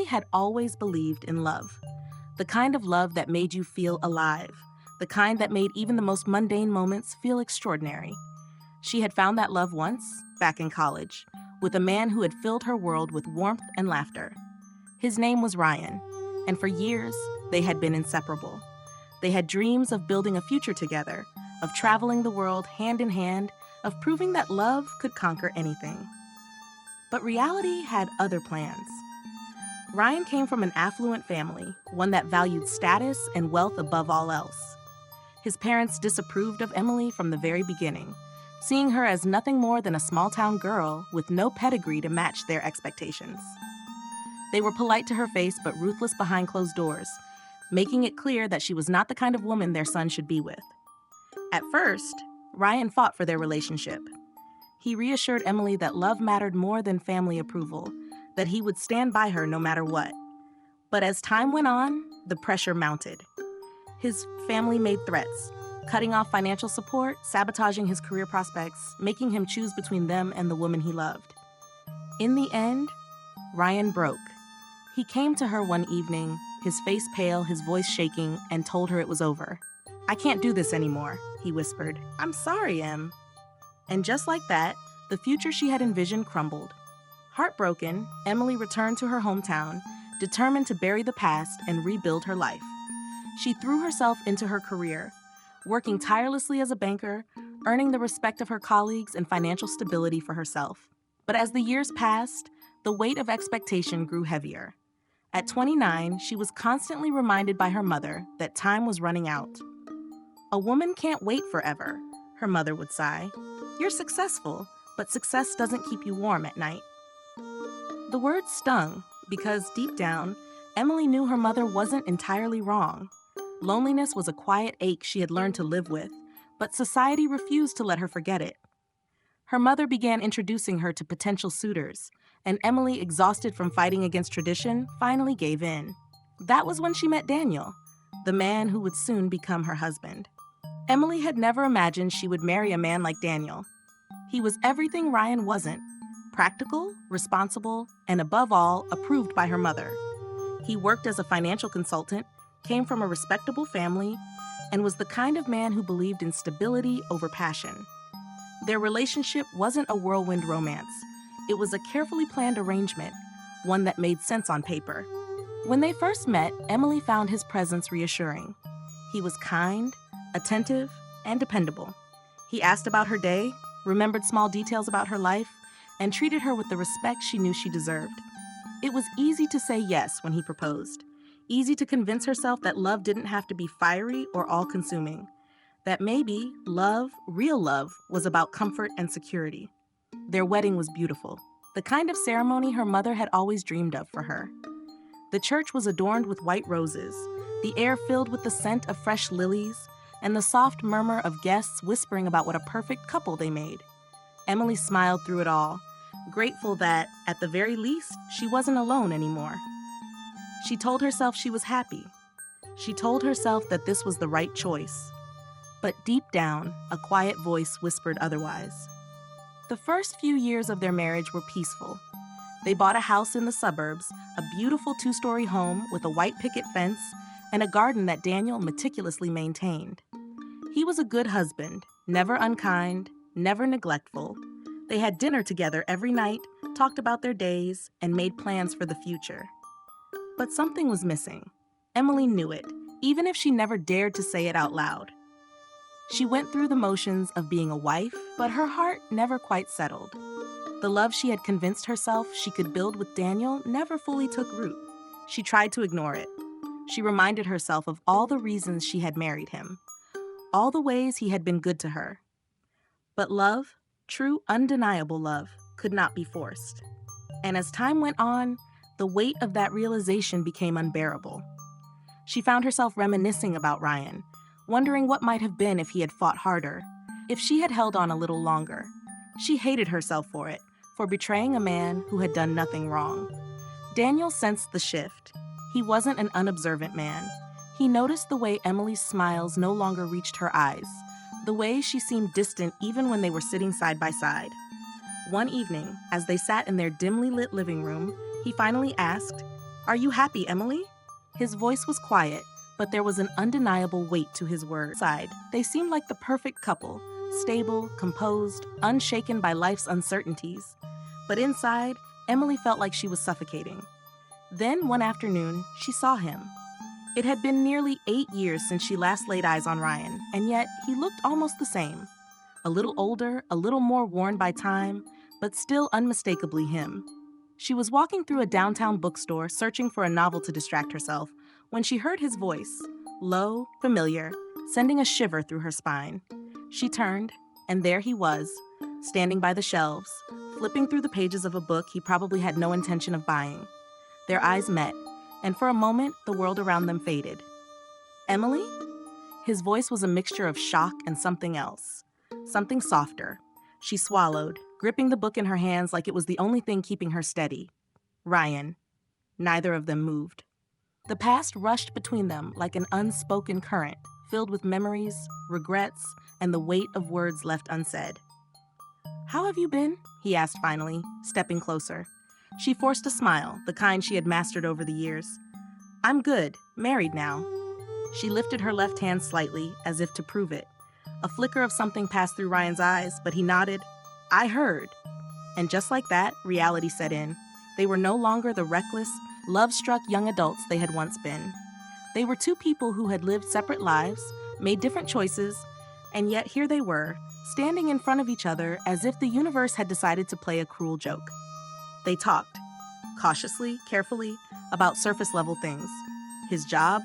had always believed in love. The kind of love that made you feel alive. The kind that made even the most mundane moments feel extraordinary. She had found that love once, back in college, with a man who had filled her world with warmth and laughter. His name was Ryan, and for years, they had been inseparable. They had dreams of building a future together, of traveling the world hand in hand, of proving that love could conquer anything. But reality had other plans. Ryan came from an affluent family, one that valued status and wealth above all else. His parents disapproved of Emily from the very beginning, seeing her as nothing more than a small-town girl with no pedigree to match their expectations. They were polite to her face but ruthless behind closed doors, making it clear that she was not the kind of woman their son should be with. At first, Ryan fought for their relationship. He reassured Emily that love mattered more than family approval, that he would stand by her no matter what. But as time went on, the pressure mounted. His family made threats, cutting off financial support, sabotaging his career prospects, making him choose between them and the woman he loved. In the end, Ryan broke. He came to her one evening, his face pale, his voice shaking, and told her it was over. "I can't do this anymore," he whispered. "I'm sorry, Em." And just like that, the future she had envisioned crumbled. Heartbroken, Emily returned to her hometown, determined to bury the past and rebuild her life. She threw herself into her career, working tirelessly as a banker, earning the respect of her colleagues and financial stability for herself. But as the years passed, the weight of expectation grew heavier. At 29, she was constantly reminded by her mother that time was running out. "A woman can't wait forever," her mother would sigh. "You're successful, but success doesn't keep you warm at night." The words stung because, deep down, Emily knew her mother wasn't entirely wrong. Loneliness was a quiet ache she had learned to live with, but society refused to let her forget it. Her mother began introducing her to potential suitors, and Emily, exhausted from fighting against tradition, finally gave in. That was when she met Daniel, the man who would soon become her husband. Emily had never imagined she would marry a man like Daniel. He was everything Ryan wasn't: practical, responsible, and above all, approved by her mother. He worked as a financial consultant, came from a respectable family, and was the kind of man who believed in stability over passion. Their relationship wasn't a whirlwind romance. It was a carefully planned arrangement, one that made sense on paper. When they first met, Emily found his presence reassuring. He was kind, attentive, and dependable. He asked about her day, remembered small details about her life, and treated her with the respect she knew she deserved. It was easy to say yes when he proposed, easy to convince herself that love didn't have to be fiery or all-consuming, that maybe love, real love, was about comfort and security. Their wedding was beautiful, the kind of ceremony her mother had always dreamed of for her. The church was adorned with white roses, the air filled with the scent of fresh lilies, and the soft murmur of guests whispering about what a perfect couple they made. Emily smiled through it all, grateful that, at the very least, she wasn't alone anymore. She told herself she was happy. She told herself that this was the right choice. But deep down, a quiet voice whispered otherwise. The first few years of their marriage were peaceful. They bought a house in the suburbs, a beautiful 2-story home with a white picket fence and a garden that Daniel meticulously maintained. He was a good husband, never unkind, never neglectful. They had dinner together every night, talked about their days, and made plans for the future. But something was missing. Emily knew it, even if she never dared to say it out loud. She went through the motions of being a wife, but her heart never quite settled. The love she had convinced herself she could build with Daniel never fully took root. She tried to ignore it. She reminded herself of all the reasons she had married him, all the ways he had been good to her. But love, true, undeniable love, could not be forced. And as time went on, the weight of that realization became unbearable. She found herself reminiscing about Ryan, wondering what might have been if he had fought harder, if she had held on a little longer. She hated herself for it, for betraying a man who had done nothing wrong. Daniel sensed the shift. He wasn't an unobservant man. He noticed the way Emily's smiles no longer reached her eyes, the way she seemed distant even when they were sitting side by side. One evening, as they sat in their dimly lit living room, he finally asked, "Are you happy, Emily?" His voice was quiet, but there was an undeniable weight to his words. Outside, they seemed like the perfect couple, stable, composed, unshaken by life's uncertainties. But inside, Emily felt like she was suffocating. Then, one afternoon, she saw him. It had been nearly 8 years since she last laid eyes on Ryan, and yet he looked almost the same. A little older, a little more worn by time, but still unmistakably him. She was walking through a downtown bookstore searching for a novel to distract herself when she heard his voice, low, familiar, sending a shiver through her spine. She turned, and there he was, standing by the shelves, flipping through the pages of a book he probably had no intention of buying. Their eyes met, and for a moment, the world around them faded. "Emily?" His voice was a mixture of shock and something else. Something softer. She swallowed, gripping the book in her hands like it was the only thing keeping her steady. Ryan. Neither of them moved. The past rushed between them like an unspoken current, filled with memories, regrets, and the weight of words left unsaid. "How have you been?" he asked finally, stepping closer. She forced a smile, the kind she had mastered over the years. "I'm good, married now." She lifted her left hand slightly, as if to prove it. A flicker of something passed through Ryan's eyes, but he nodded. "I heard." And just like that, reality set in. They were no longer the reckless, love-struck young adults they had once been. They were two people who had lived separate lives, made different choices, and yet here they were, standing in front of each other as if the universe had decided to play a cruel joke. They talked, cautiously, carefully, about surface-level things. His job,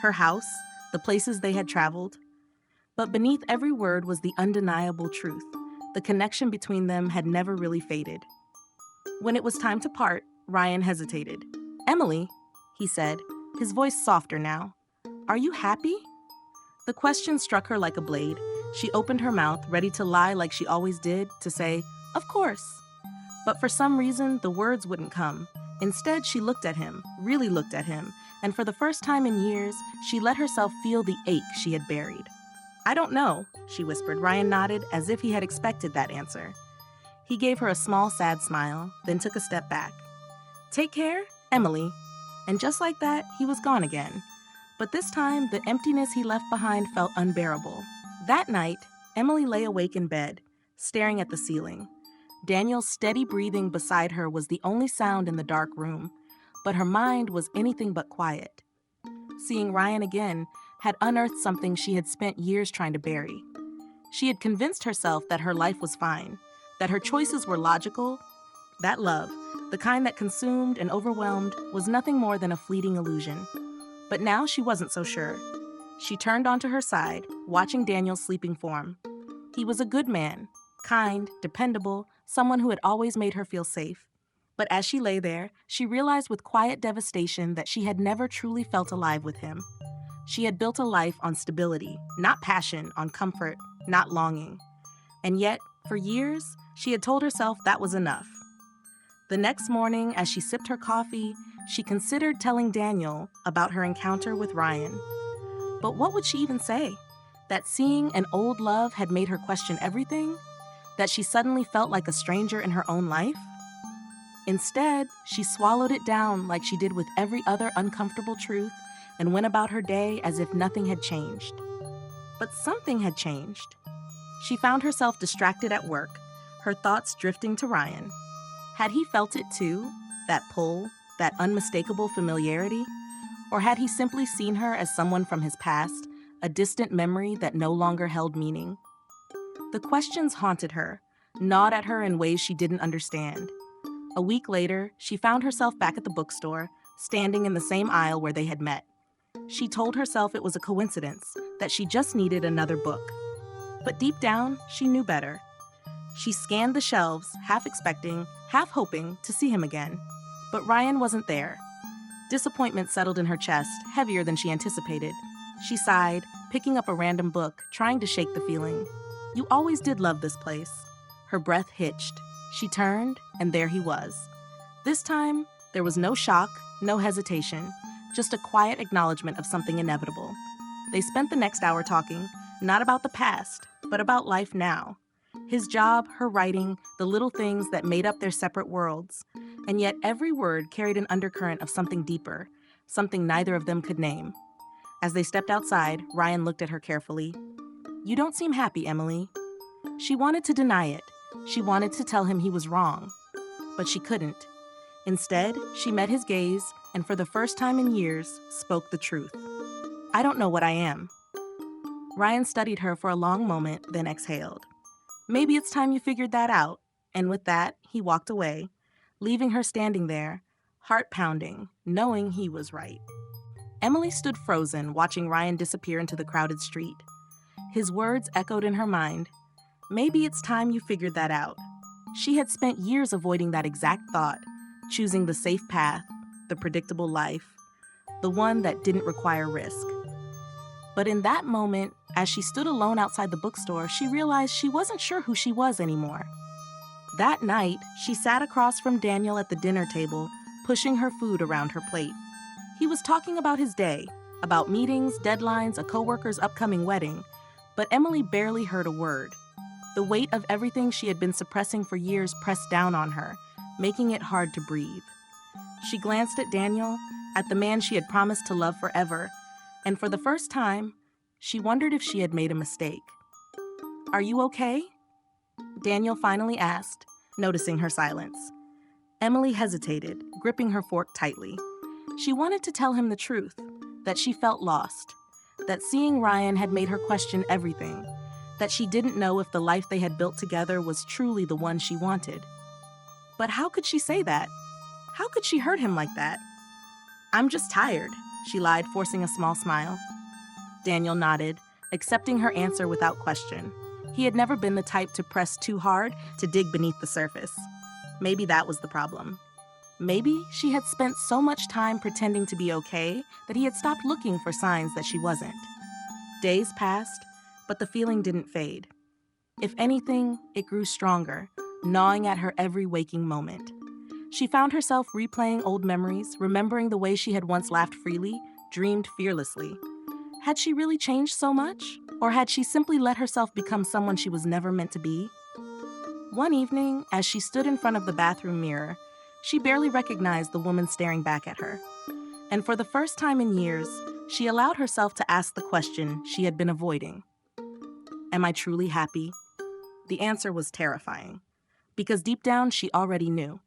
her house, the places they had traveled. But beneath every word was the undeniable truth. The connection between them had never really faded. When it was time to part, Ryan hesitated. "Emily," he said, his voice softer now. "Are you happy?" The question struck her like a blade. She opened her mouth, ready to lie like she always did, to say, "Of course." But for some reason, the words wouldn't come. Instead, she looked at him, really looked at him, and for the first time in years, she let herself feel the ache she had buried. "I don't know," she whispered. Ryan nodded, as if he had expected that answer. He gave her a small, sad smile, then took a step back. "Take care, Emily." And just like that, he was gone again. But this time, the emptiness he left behind felt unbearable. That night, Emily lay awake in bed, staring at the ceiling. Daniel's steady breathing beside her was the only sound in the dark room, but her mind was anything but quiet. Seeing Ryan again had unearthed something she had spent years trying to bury. She had convinced herself that her life was fine, that her choices were logical. That love, the kind that consumed and overwhelmed, was nothing more than a fleeting illusion. But now she wasn't so sure. She turned onto her side, watching Daniel's sleeping form. He was a good man, kind, dependable, someone who had always made her feel safe. But as she lay there, she realized with quiet devastation that she had never truly felt alive with him. She had built a life on stability, not passion, on comfort, not longing. And yet, for years, she had told herself that was enough. The next morning, as she sipped her coffee, she considered telling Daniel about her encounter with Ryan. But what would she even say? That seeing an old love had made her question everything? That she suddenly felt like a stranger in her own life? Instead, she swallowed it down like she did with every other uncomfortable truth and went about her day as if nothing had changed. But something had changed. She found herself distracted at work, her thoughts drifting to Ryan. Had he felt it too? That pull, that unmistakable familiarity? Or had he simply seen her as someone from his past, a distant memory that no longer held meaning? The questions haunted her, gnawed at her in ways she didn't understand. A week later, she found herself back at the bookstore, standing in the same aisle where they had met. She told herself it was a coincidence, that she just needed another book. But deep down, she knew better. She scanned the shelves, half expecting, half hoping to see him again. But Ryan wasn't there. Disappointment settled in her chest, heavier than she anticipated. She sighed, picking up a random book, trying to shake the feeling. "You always did love this place." Her breath hitched. She turned, and there he was. This time, there was no shock, no hesitation, just a quiet acknowledgement of something inevitable. They spent the next hour talking, not about the past, but about life now. His job, her writing, the little things that made up their separate worlds. And yet every word carried an undercurrent of something deeper, something neither of them could name. As they stepped outside, Ryan looked at her carefully. "You don't seem happy, Emily." She wanted to deny it. She wanted to tell him he was wrong. But she couldn't. Instead, she met his gaze and for the first time in years, spoke the truth. "I don't know what I am." Ryan studied her for a long moment, then exhaled. "Maybe it's time you figured that out." And with that, he walked away, leaving her standing there, heart pounding, knowing he was right. Emily stood frozen, watching Ryan disappear into the crowded street. His words echoed in her mind. Maybe it's time you figured that out. She had spent years avoiding that exact thought, choosing the safe path, the predictable life, the one that didn't require risk. But in that moment, as she stood alone outside the bookstore, she realized she wasn't sure who she was anymore. That night, she sat across from Daniel at the dinner table, pushing her food around her plate. He was talking about his day, about meetings, deadlines, a coworker's upcoming wedding, but Emily barely heard a word. The weight of everything she had been suppressing for years pressed down on her, making it hard to breathe. She glanced at Daniel, at the man she had promised to love forever, and for the first time, she wondered if she had made a mistake. "Are you okay?" Daniel finally asked, noticing her silence. Emily hesitated, gripping her fork tightly. She wanted to tell him the truth, that she felt lost, that seeing Ryan had made her question everything, that she didn't know if the life they had built together was truly the one she wanted. But how could she say that? How could she hurt him like that? "I'm just tired," she lied, forcing a small smile. Daniel nodded, accepting her answer without question. He had never been the type to press too hard to dig beneath the surface. Maybe that was the problem. Maybe she had spent so much time pretending to be okay that he had stopped looking for signs that she wasn't. Days passed, but the feeling didn't fade. If anything, it grew stronger, gnawing at her every waking moment. She found herself replaying old memories, remembering the way she had once laughed freely, dreamed fearlessly. Had she really changed so much? Or had she simply let herself become someone she was never meant to be? One evening, as she stood in front of the bathroom mirror, she barely recognized the woman staring back at her. And for the first time in years, she allowed herself to ask the question she had been avoiding. Am I truly happy? The answer was terrifying, because deep down she already knew.